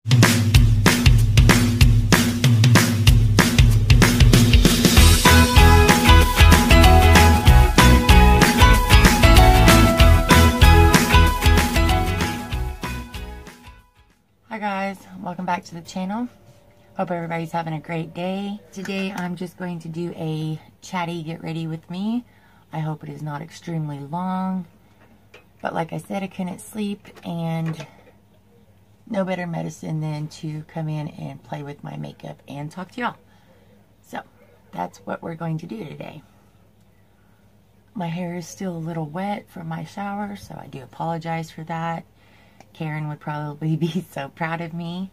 Hi guys, welcome back to the channel. Hope everybody's having a great day. Today I'm just going to do a chatty get ready with me. I hope it is not extremely long. But like I said, I couldn't sleep, and no better medicine than to come in and play with my makeup and talk to y'all. So that's what we're going to do today. My hair is still a little wet from my shower, so I do apologize for that. Karen would probably be so proud of me.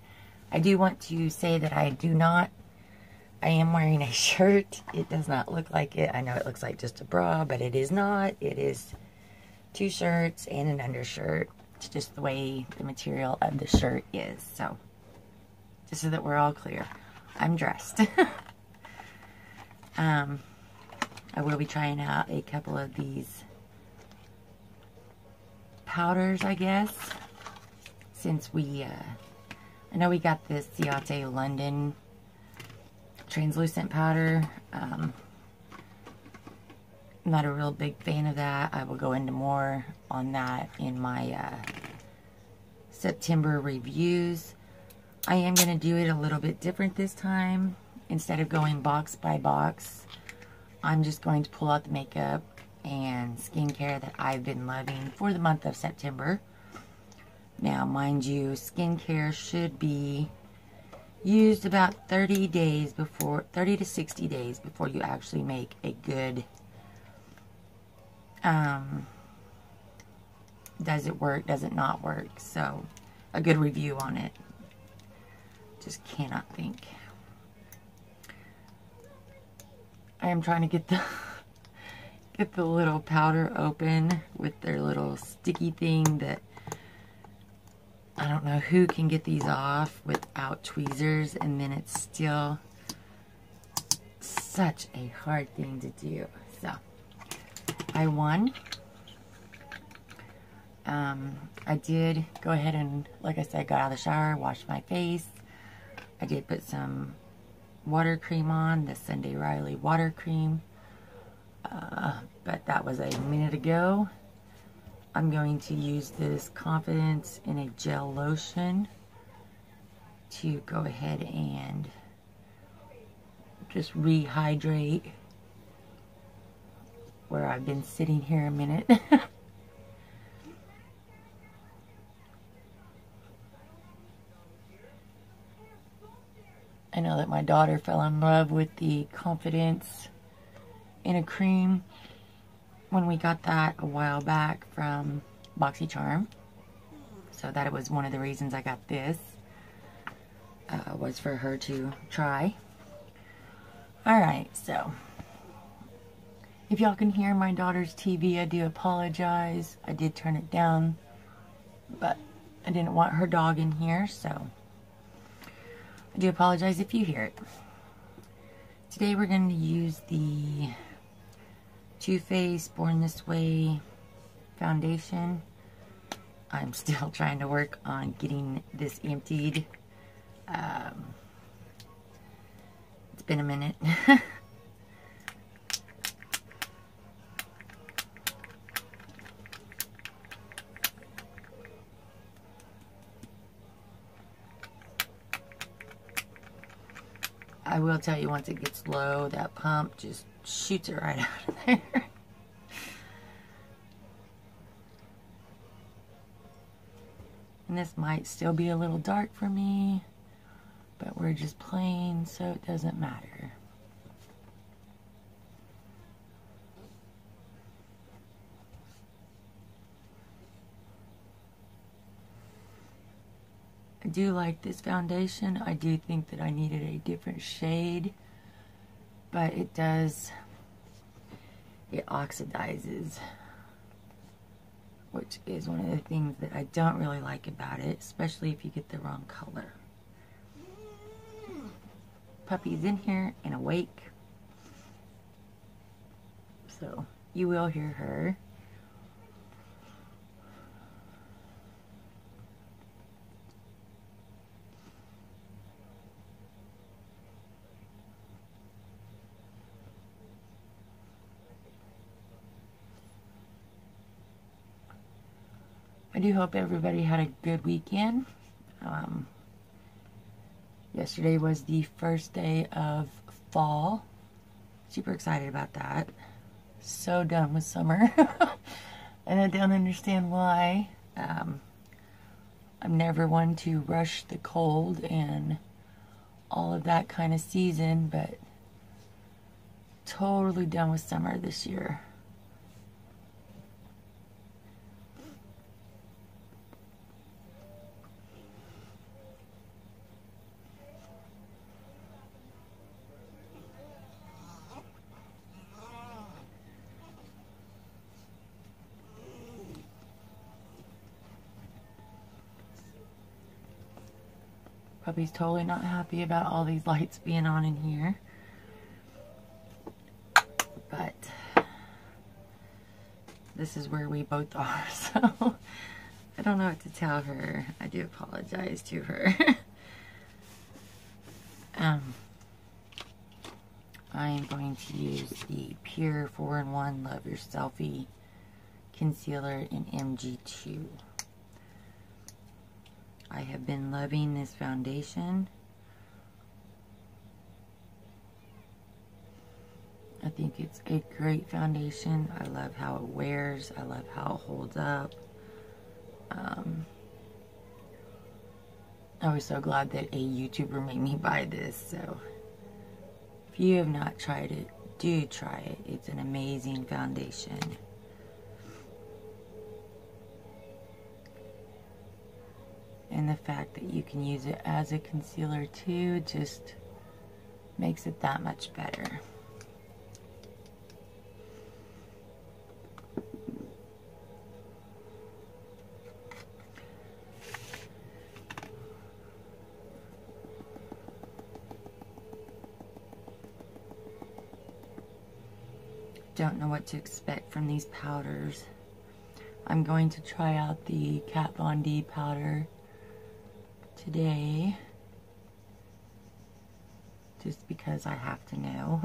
I do want to say that I am wearing a shirt. It does not look like it. I know it looks like just a bra, but it is not. It is 2 shirts and an undershirt. It's just the way the material of the shirt is. So, just so that we're all clear, I'm dressed. I will be trying out a couple of these powders, I guess. Since I know we got this Ciate London translucent powder. I'm not a real big fan of that. I will go into more on that in my September reviews. I am going to do it a little bit different this time. Instead of going box by box, I'm just going to pull out the makeup and skincare that I've been loving for the month of September. Now, mind you, skincare should be used about 30 to 60 days before you actually make a good, does it work, does it not work, so a good review on it. Just cannot think. I am trying to get the little powder open with their little sticky thing that I don't know who can get these off without tweezers, and then it's still such a hard thing to do. So, I won. I did go ahead and, like I said, got out of the shower, washed my face. I did put some water cream on, the Sunday Riley water cream, but that was a minute ago. I'm going to use this Confidence in a Gel Lotion to go ahead and just rehydrate where I've been sitting here a minute. I know that my daughter fell in love with the Confidence in a Cream when we got that a while back from BoxyCharm. So that was one of the reasons I got this, was for her to try. Alright, so if y'all can hear my daughter's TV, I do apologize. I did turn it down, but I didn't want her dog in here, so I do apologize if you hear it. Today we're going to use the Too Faced Born This Way foundation. I'm still trying to work on getting this emptied. It's been a minute. I will tell you, once it gets low, that pump just shoots it right out of there. And this might still be a little dark for me, but we're just playing, so it doesn't matter. I do like this foundation. I do think that I needed a different shade, but it oxidizes, which is one of the things that I don't really like about it, especially if you get the wrong color. Puppy's in here and awake, so you will hear her. do hope everybody had a good weekend. Yesterday was the first day of fall. Super excited about that. So done with summer. And I don't understand why. I'm never one to rush the cold and all of that kind of season, but totally done with summer this year. Puppy's totally not happy about all these lights being on in here. But this is where we both are, so I don't know what to tell her. I do apologize to her. I am going to use the Pure 4-in-1 Love Your Selfie Concealer in MG2. I have been loving this foundation. I think it's a great foundation. I love how it wears. I love how it holds up. I was so glad that a YouTuber made me buy this. So if you have not tried it, do try it. It's an amazing foundation. And the fact that you can use it as a concealer too just makes it that much better. Don't know what to expect from these powders. I'm going to try out the Kat Von D powder today, just because I have to know.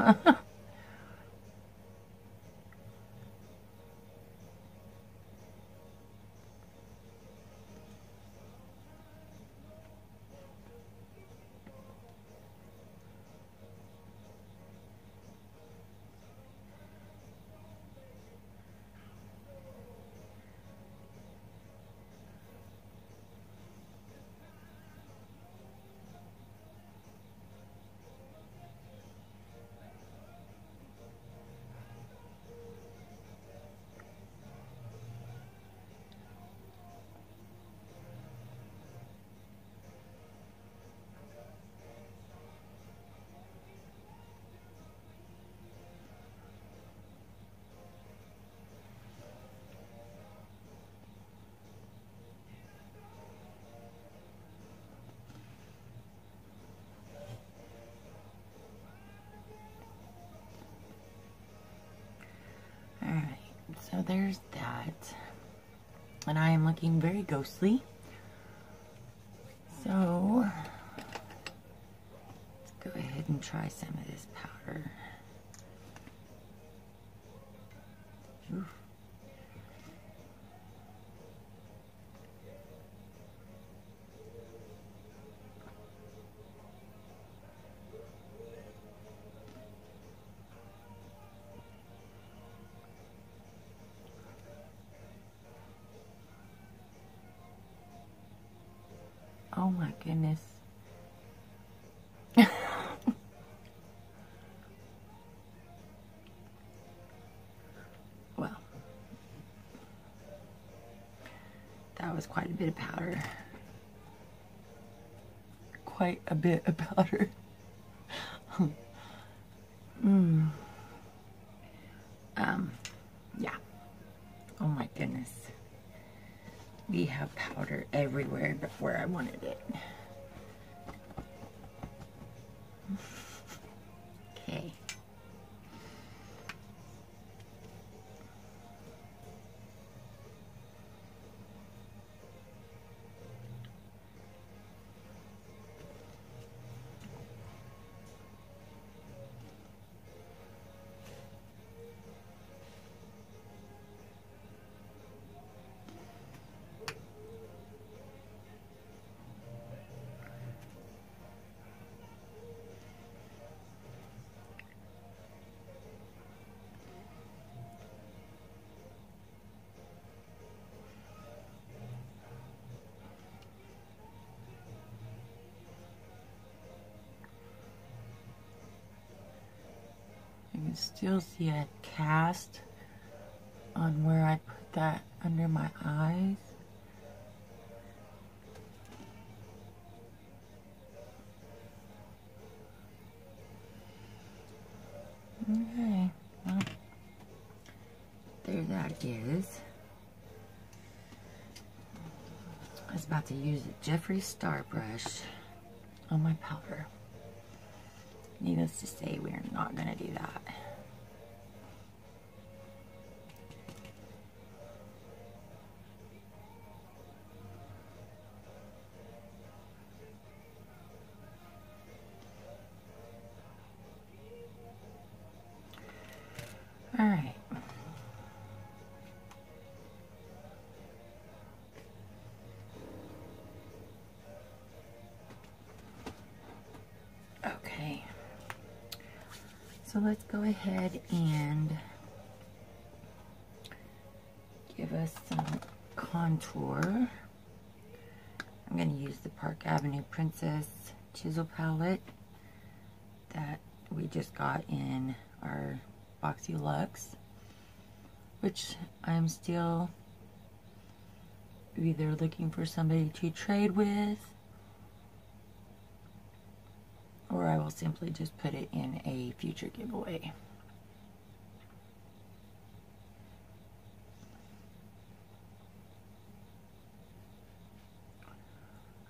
So there's that. And I am looking very ghostly. So let's go ahead and try some of this powder. Oof. Oh my goodness. Well, that was quite a bit of powder. Quite a bit of powder. Yeah. Oh my goodness. We have powder everywhere but where I wanted it. Okay. can still see a cast on where I put that under my eyes. Okay, well, there that is. I was about to use a Jeffree Star brush on my powder. Needless to say, we're not going to do that. All right. Okay. So let's go ahead and give us some contour. I'm going to use the Park Avenue Princess Chisel Palette that we just got in our Boxy Luxe, which I'm still either looking for somebody to trade with, or I will simply just put it in a future giveaway.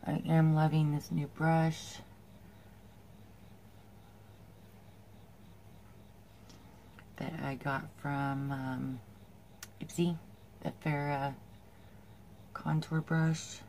I am loving this new brush. That I got from Ipsy, the Farrah contour brush.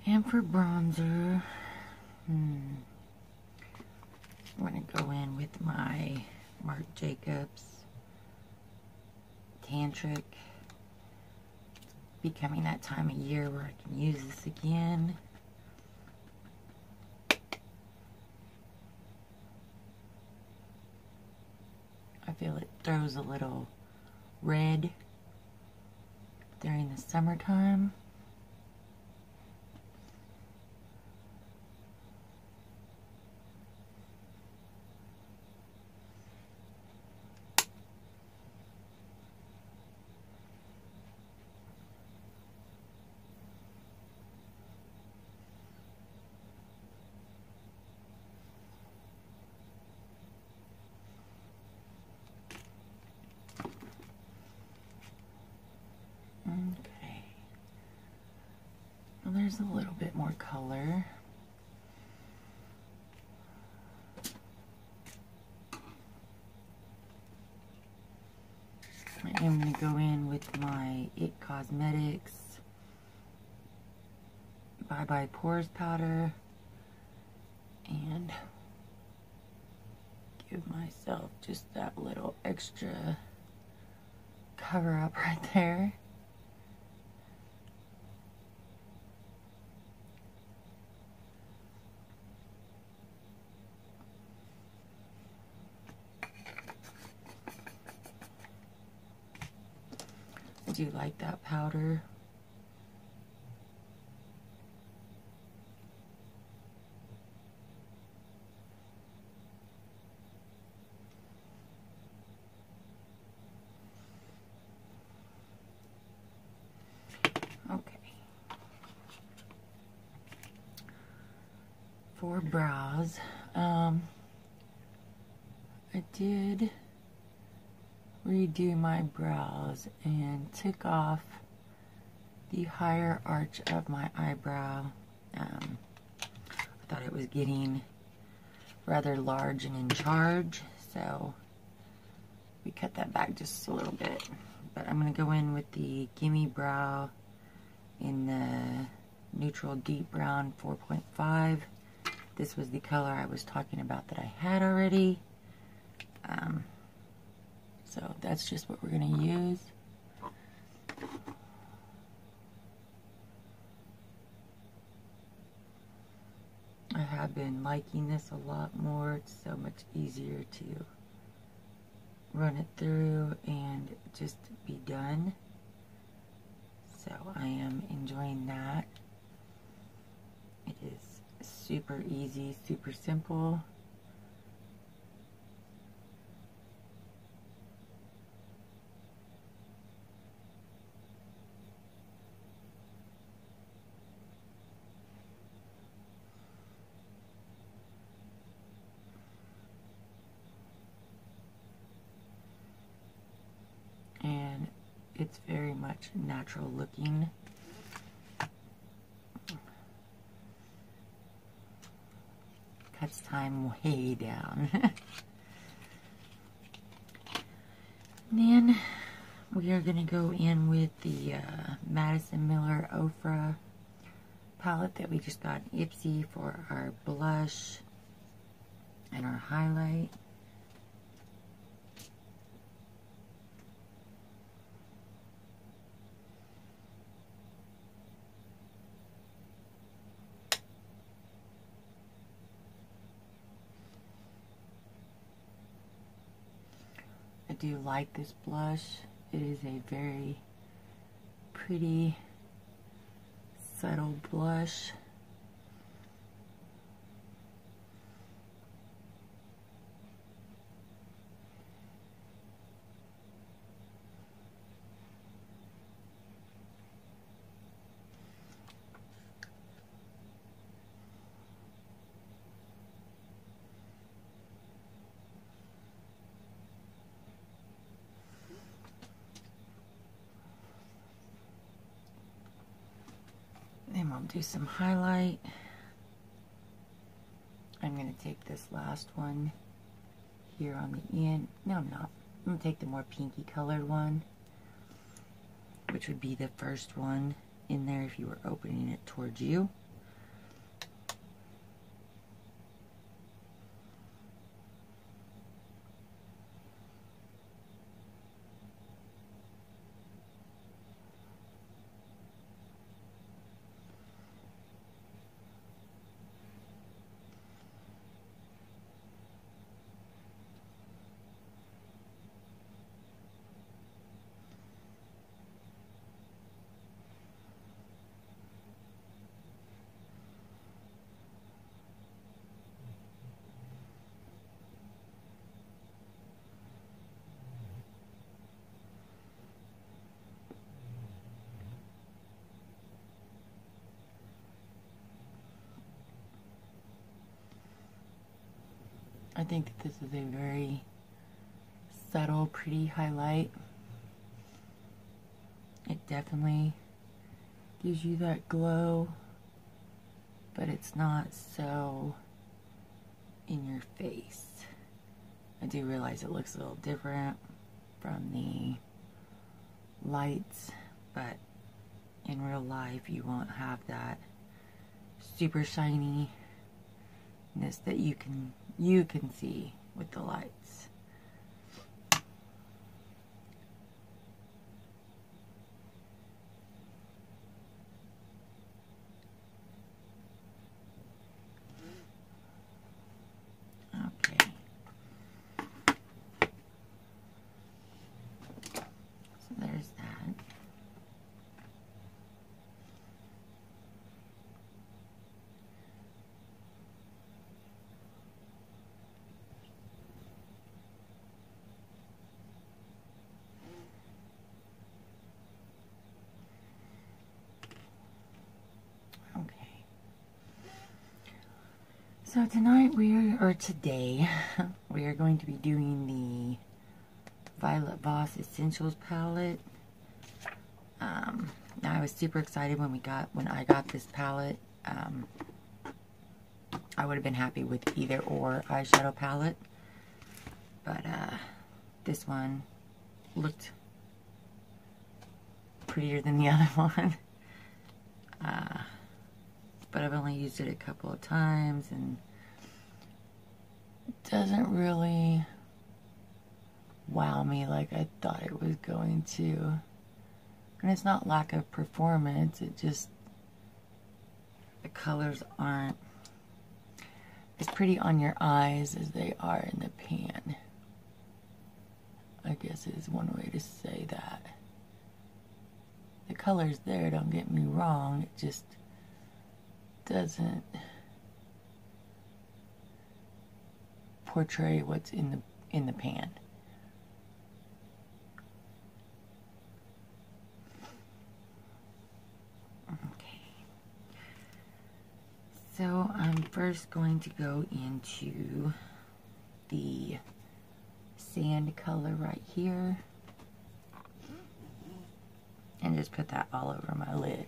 And for bronzer, I'm going to go in with my Marc Jacobs Tantric. Becoming that time of year where I can use this again. I feel it throws a little red during the summertime. Okay. Well, there's a little bit more color. I am going to go in with my It Cosmetics Bye Bye Pores powder and give myself just that little extra cover up right there. do like that powder. Okay. For brows, I did redo my brows and took off the higher arch of my eyebrow. I thought it was getting rather large and in charge, so we cut that back just a little bit. But I'm going to go in with the Gimme Brow in the neutral deep brown 4.5. This was the color I was talking about that I had already. So that's just what we're going to use. I have been liking this a lot more. It's so much easier to run it through and just be done. So I am enjoying that. It is super easy, super simple. And it's very much natural looking. Cuts time way down. And then we are going to go in with the Madison Miller Ofra palette that we just got in Ipsy for our blush and our highlight. I do like this blush. It is a very pretty, subtle blush. Then we'll do some highlight. I'm going to take this last one here on the end. No, I'm not. I'm going to take the more pinky colored one, which would be the first one in there if you were opening it towards you. I think that this is a very subtle, pretty highlight. It definitely gives you that glow, but it's not so in your face. I do realize it looks a little different from the lights, but in real life you won't have that super shininess that you can see with the lights. Okay. So there's that. So tonight today, we are going to be doing the Violet Voss Essentials palette. I was super excited when I got this palette. I would have been happy with either or eyeshadow palette, but this one looked prettier than the other one. But I've only used it a couple of times and it doesn't really wow me like I thought it was going to. And it's not lack of performance, it just, the colors aren't as pretty on your eyes as they are in the pan. I guess is one way to say that. The color's there, don't get me wrong, it just doesn't portray what's in the pan. Okay. So I'm first going to go into the sand color right here and just put that all over my lid.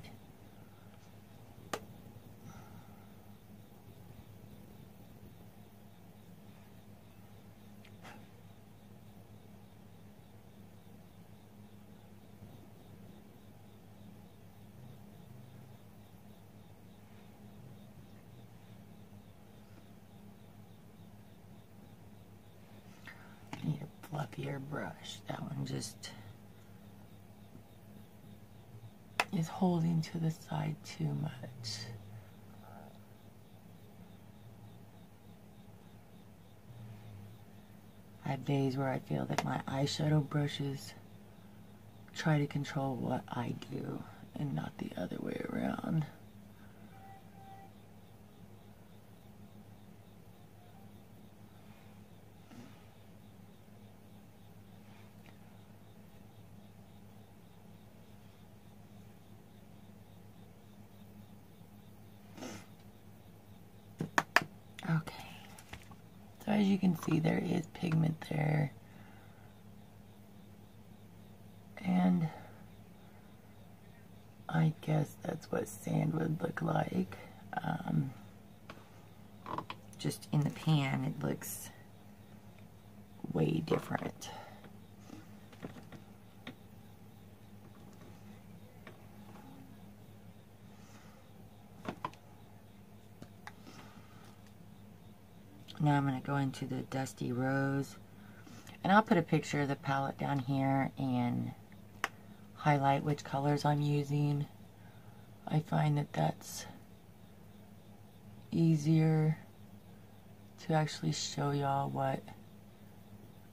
Need a fluffier brush. That one just is holding to the side too much. I have days where I feel that my eyeshadow brushes try to control what I do and not the other way around. Okay, so as you can see, there is pigment there, and I guess that's what sand would look like. Just in the pan, it looks way different. Now I'm going to go into the Dusty Rose, and I'll put a picture of the palette down here and highlight which colors I'm using. I find that that's easier to actually show y'all what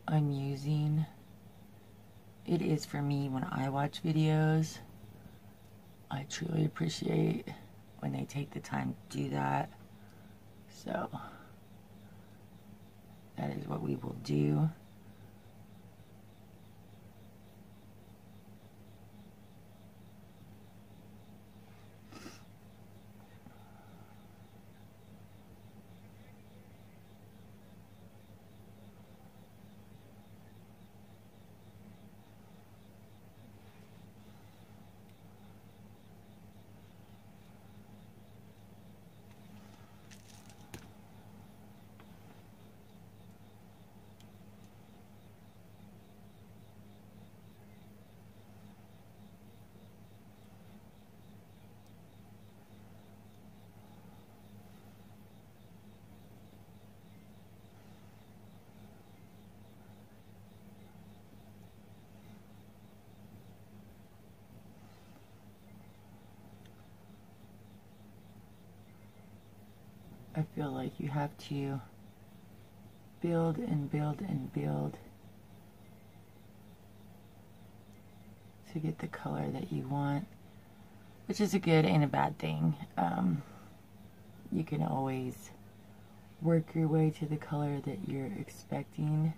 I'm using. It is for me when I watch videos. I truly appreciate when they take the time to do that. So that is what we will do. I feel like you have to build and build and build to get the color that you want, which is a good and a bad thing. You can always work your way to the color that you're expecting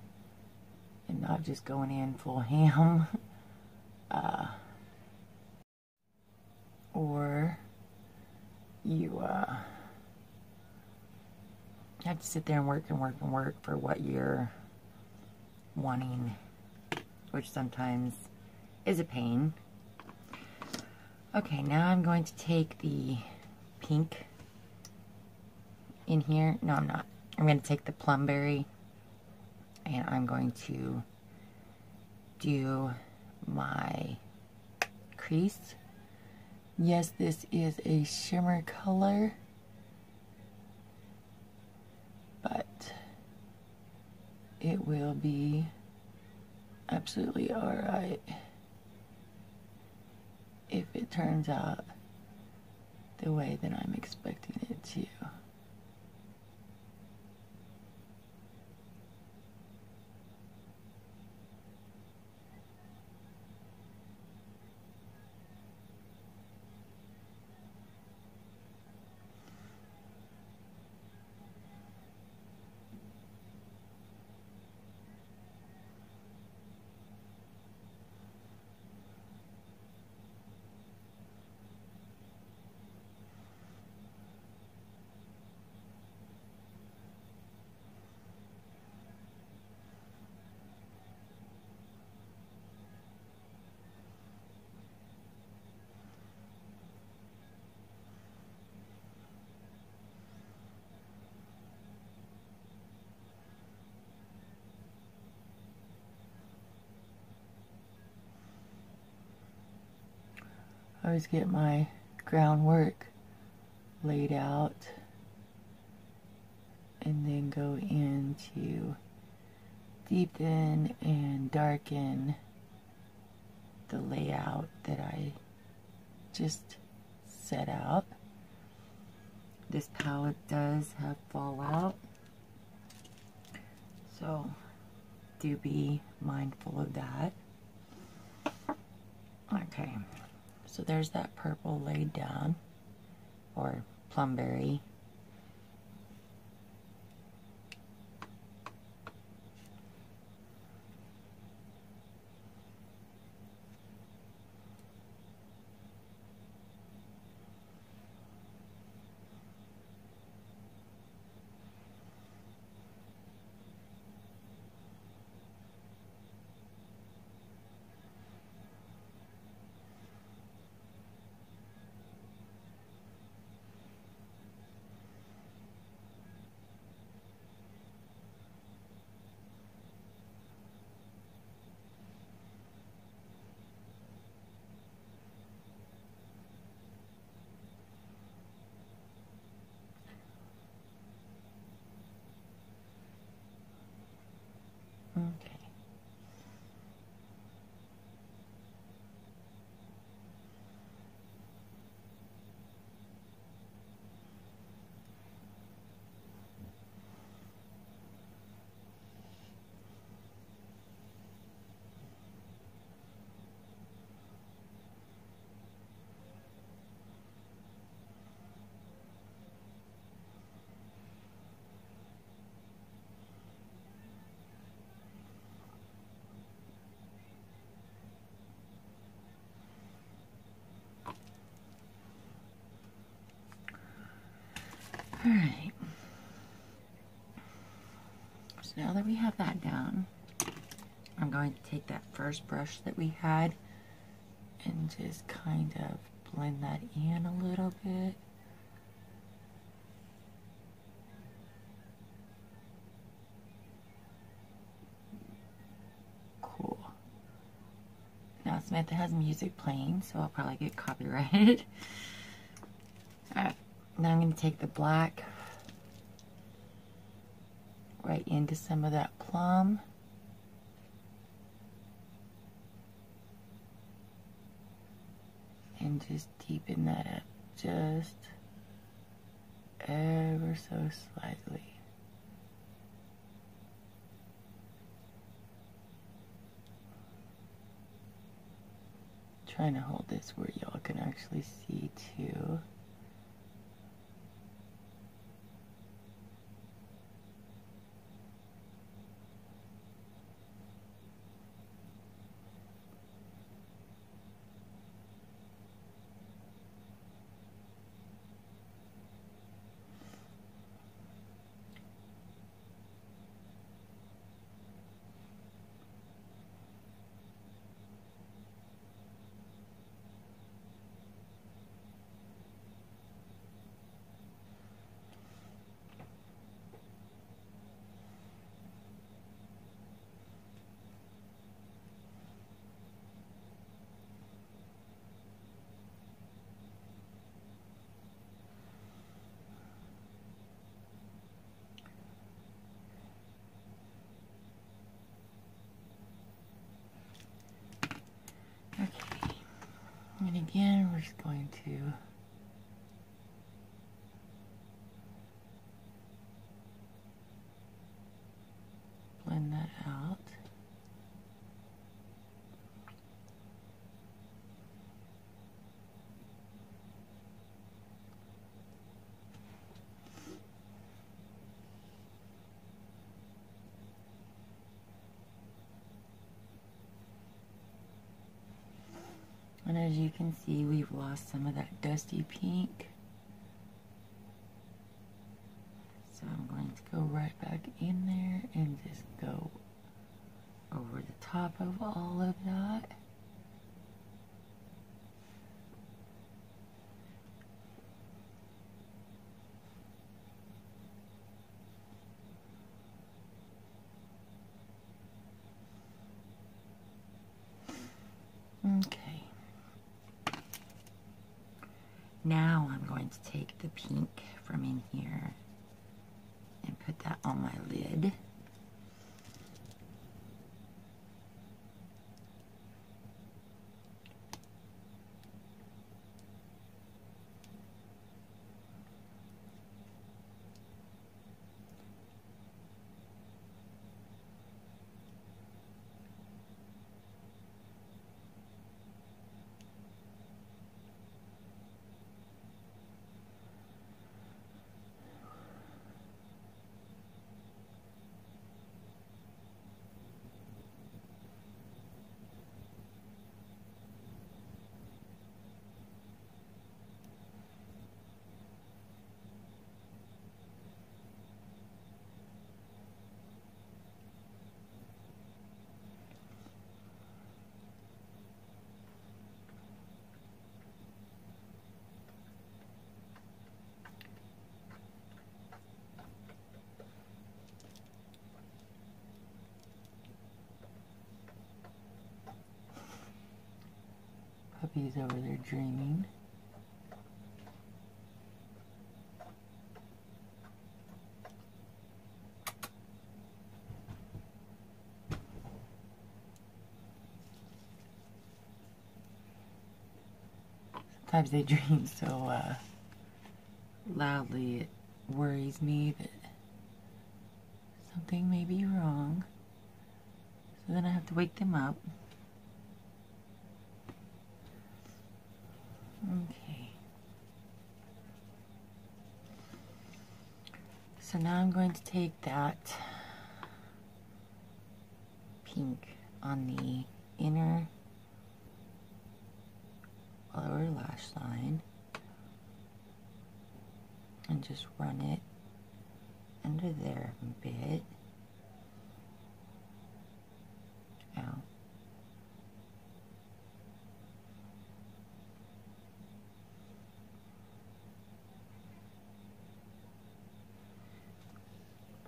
and not just going in full ham. Or you have to sit there and work and work and work for what you're wanting, which sometimes is a pain. Okay, now I'm going to take the pink in here. No, I'm not. I'm going to take the plumberry and I'm going to do my crease. Yes, this is a shimmer color, but it will be absolutely alright if it turns out the way that I'm expecting it to. I always get my groundwork laid out and then go into deepen and darken the layout that I just set out. This palette does have fallout, so do be mindful of that. Okay. So there's that purple laid down, or plumberry. Okay. All right. So now that we have that down, I'm going to take that first brush that we had and just kind of blend that in a little bit. Cool. Now Samantha has music playing, so I'll probably get copyrighted. Alright, now I'm going to take the black right into some of that plum. And just deepen that up just ever so slightly. Trying to hold this where y'all can actually see too. And as you can see, we've lost some of that dusty pink. So I'm going to go right back in there and just go over the top of all of that. Okay. Now I'm going to take the pink from in here and put that on my lid. Puppy's over there dreaming. Sometimes they dream so loudly it worries me that something may be wrong. So then I have to wake them up. Okay. So now I'm going to take that pink on the inner lower lash line and just run it under there a bit. Ow.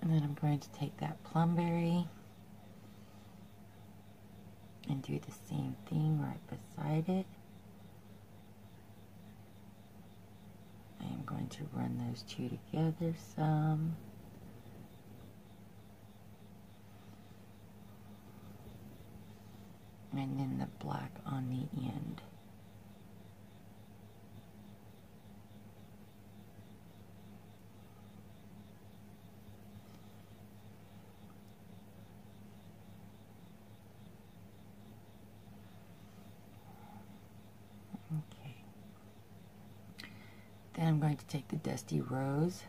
And then I'm going to take that plumberry and do the same thing right beside it. I am going to run those two together some. And then the black on the end. Okay. Then I'm going to take the Dusty Rose.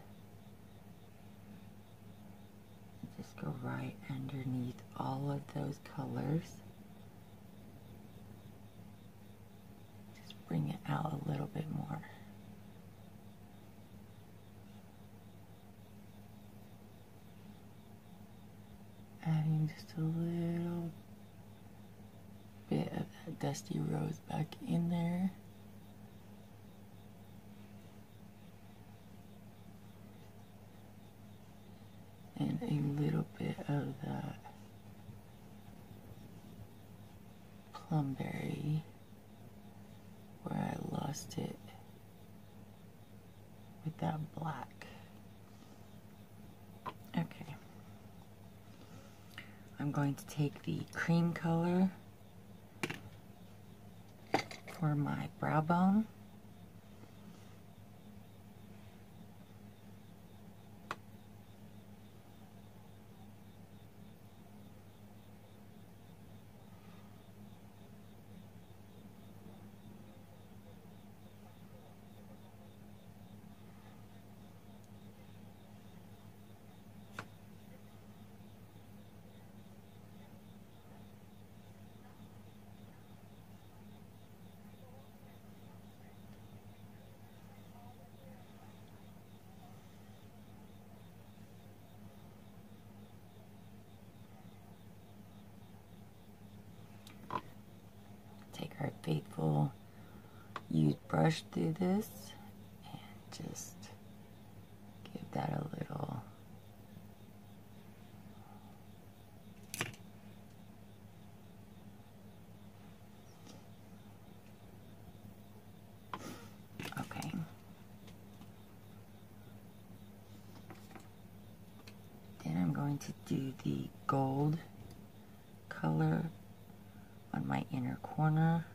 Just go right underneath all of those colors. Just bring it out a little bit more. Adding just a little bit of that Dusty Rose back in there. And a little bit of that plumberry where I lost it with that black. Okay. I'm going to take the cream color for my brow bone. faithful used brush through this and just give that a little okay. Then I'm going to do the gold color on my inner corner.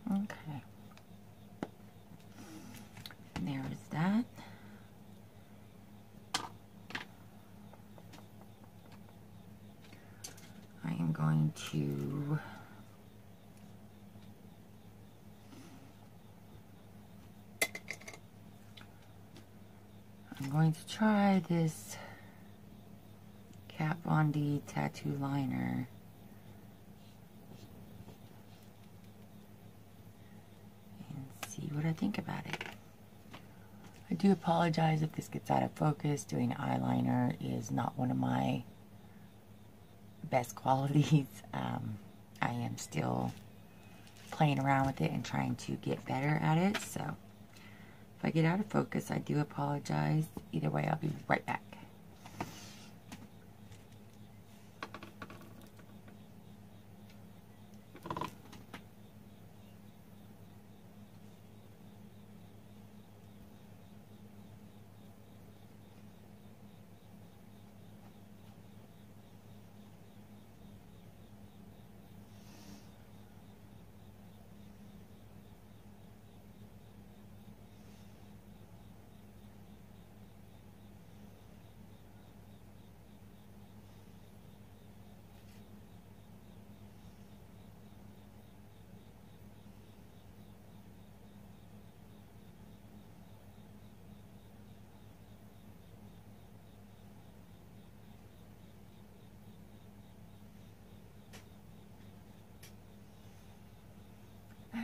Okay, there is that. I am going to try this Kat Von D tattoo liner. See what I think about it. I do apologize if this gets out of focus. Doing eyeliner is not one of my best qualities. I am still playing around with it and trying to get better at it. So if I get out of focus, I do apologize. Either way, I'll be right back.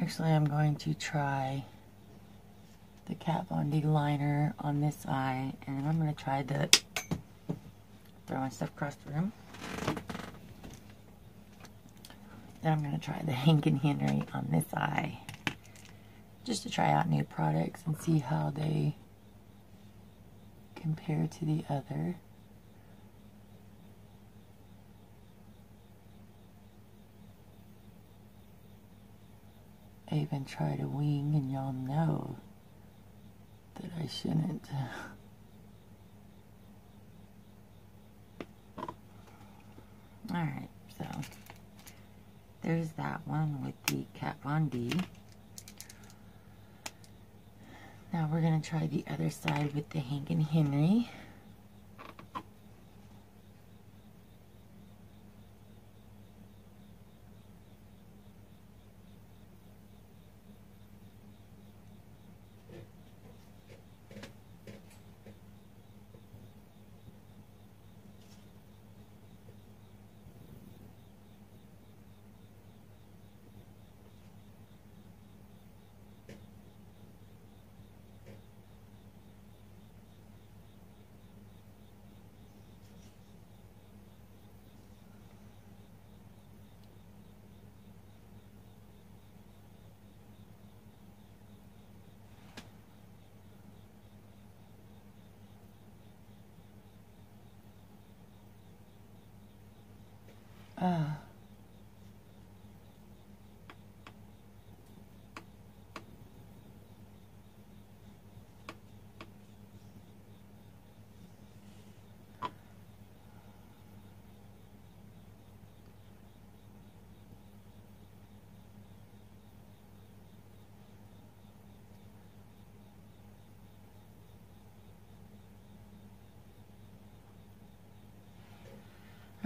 Actually, I'm going to try the Kat Von D liner on this eye, and then I'm going to try the throwing stuff across the room. Then I'm going to try the Hank and Henry on this eye, just to try out new products and see how they compare to the other. I even tried a wing, and y'all know that I shouldn't. Alright, so there's that one with the Kat Von D. Now we're going to try the other side with the Hank and Henry.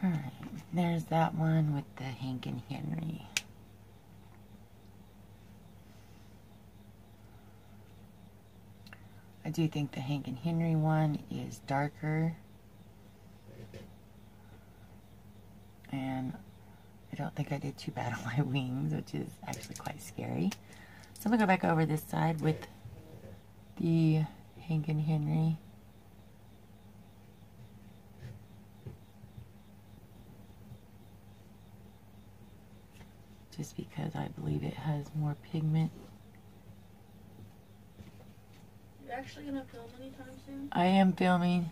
Alright, there's that one with the Hank and Henry. I do think the Hank and Henry one is darker. And I don't think I did too bad on my wings, which is actually quite scary. So I'm going to go back over this side with the Hank and Henry. Just because I believe it has more pigment. You're actually going to film anytime soon? I am filming.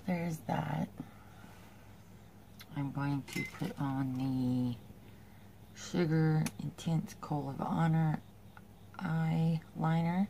There's that. I'm going to put on the Sugar Intense Coal of Honor eyeliner.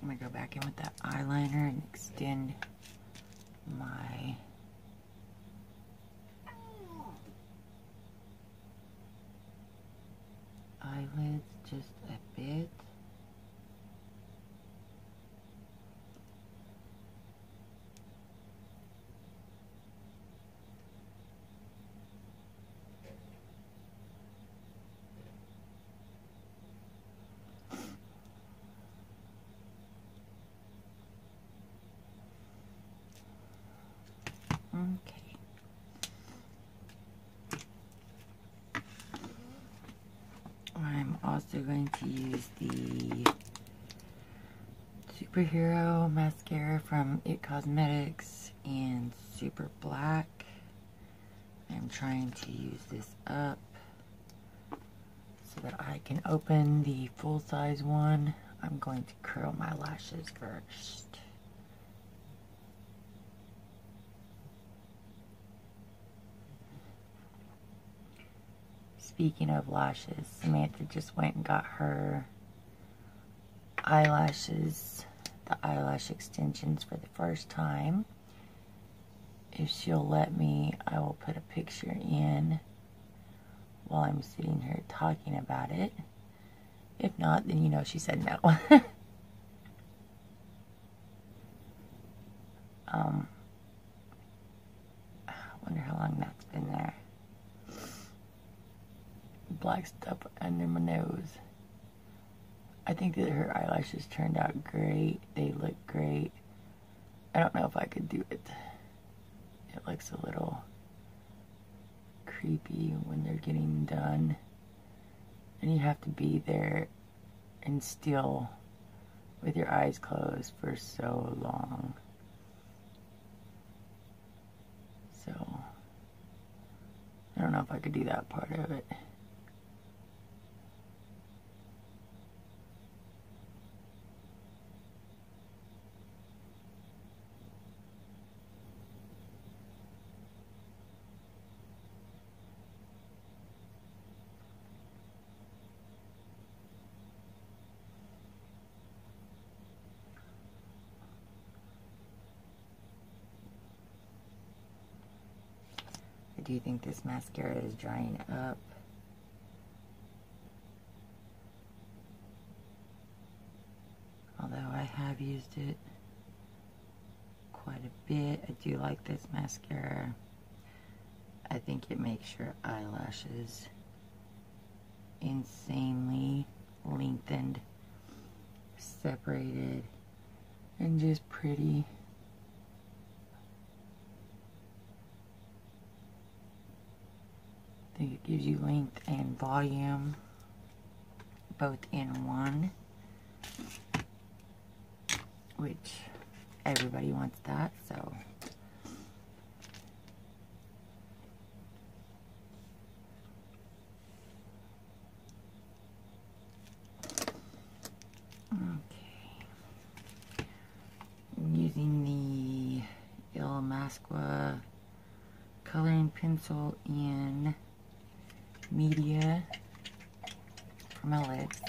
I'm going to go back in with that eyeliner and extend my eyelids just a bit. Okay. I'm also going to use the Superhero Mascara from It Cosmetics in Super Black. I'm trying to use this up so that I can open the full-size one. I'm going to curl my lashes first. Speaking of lashes, Samantha just went and got her eyelashes, the eyelash extensions for the first time. If she'll let me, I will put a picture in while I'm sitting here talking about it. If not, then you know she said no. I wonder how long that's been there. Black stuff under my nose. I think that her eyelashes turned out great. They look great. I don't know if I could do it. it looks a little creepy when they're getting done. And you have to be there and still with your eyes closed for so long. So, I don't know if I could do that part of it. I do think this mascara is drying up. Although I have used it quite a bit. I do like this mascara. I think it makes your eyelashes insanely lengthened, separated, and just pretty. I think it gives you length and volume both in one, which everybody wants that, so okay. I'm using the Illamasqua coloring pencil in Media for my lips.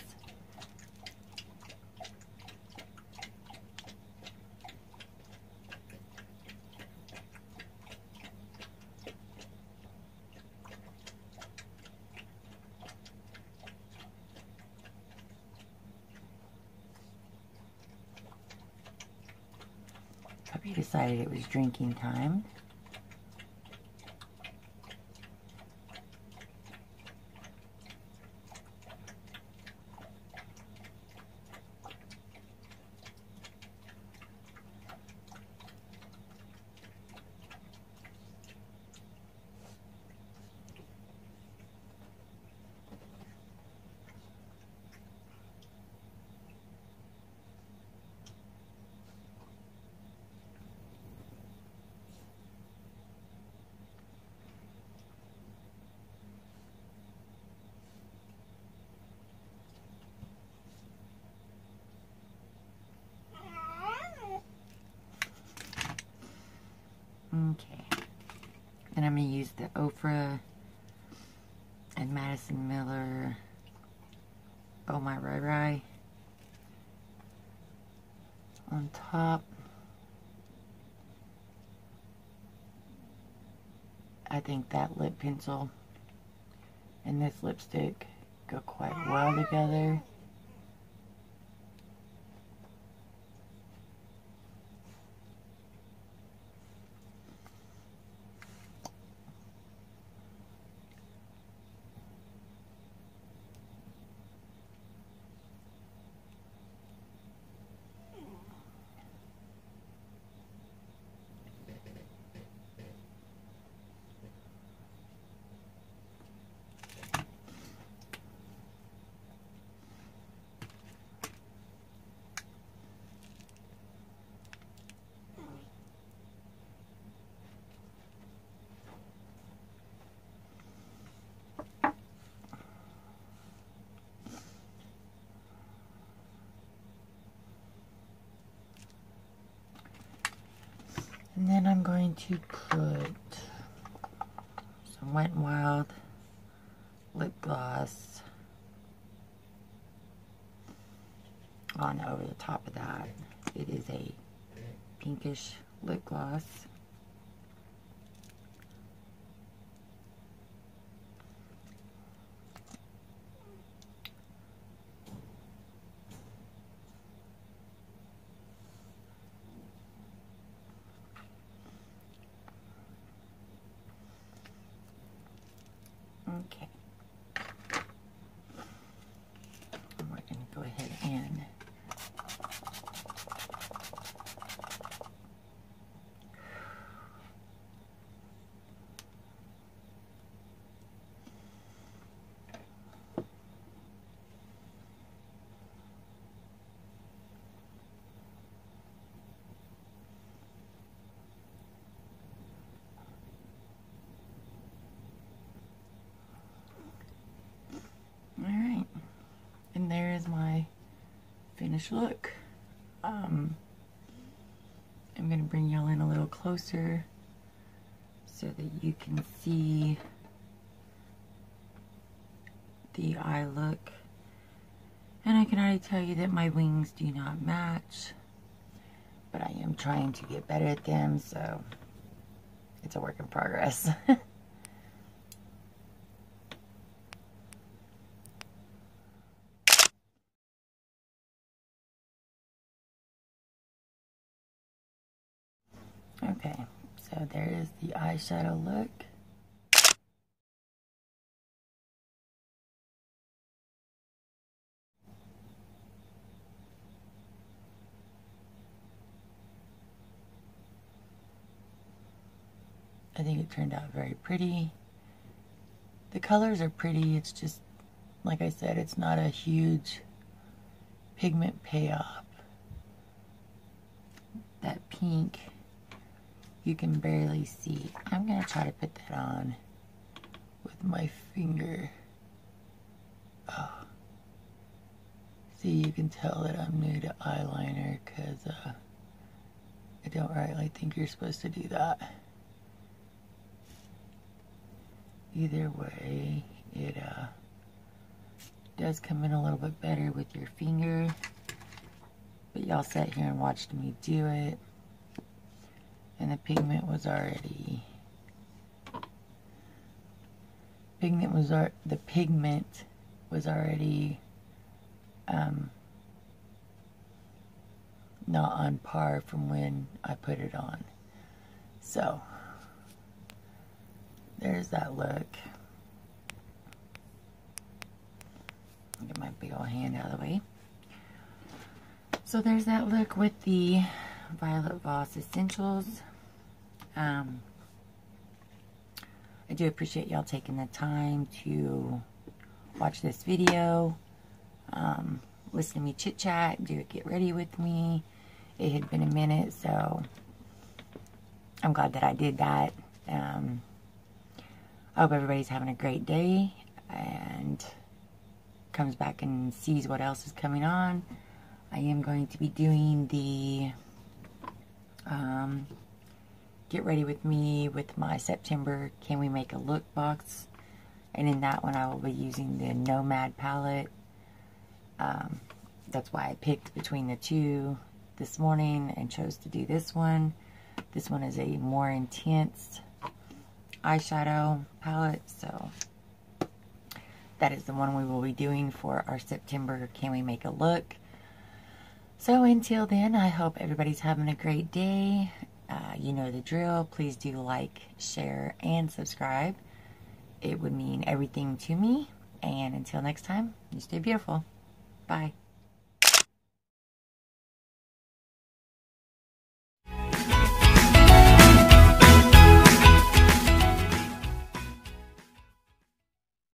Puppy decided it was drinking time. Okay, then I'm going to use the Ofra and Madison Miller Oh My Rai Rai on top. I think that lip pencil and this lipstick go quite well together. And then I'm going to put some Wet n Wild lip gloss on over the top of that. It is a pinkish lip gloss. Okay. And we're going to go ahead and finished look. I'm going to bring y'all in a little closer so that you can see the eye look. And I can already tell you that my wings do not match, but I am trying to get better at them, so it's a work in progress. Okay, so there is the eyeshadow look. I think it turned out very pretty. The colors are pretty, it's just, like I said, it's not a huge pigment payoff. That pink, you can barely see. I'm going to try to put that on with my finger. Oh. See, you can tell that I'm new to eyeliner because I don't really think you're supposed to do that. Either way, it does come in a little bit better with your finger. But y'all sat here and watched me do it. And the pigment was already... The pigment was already not on par from when I put it on. So... there's that look. Get my big old hand out of the way. So there's that look with the Violet Voss Essentials. I do appreciate y'all taking the time to watch this video. Listen to me chit chat, do a get ready with me. It had been a minute, so I'm glad that I did that. I hope everybody's having a great day and comes back and sees what else is coming on. I am going to be doing the Get Ready With Me with my September Can We Make a Look box. And in that one I will be using the Nomad palette. That's why I picked between the two this morning and chose to do this one. This one is a more intense eyeshadow palette, so that is the one we will be doing for our September Can We Make a Look. So until then, I hope everybody's having a great day. You know the drill. Please do like, share, and subscribe. It would mean everything to me. And until next time, you stay beautiful. Bye.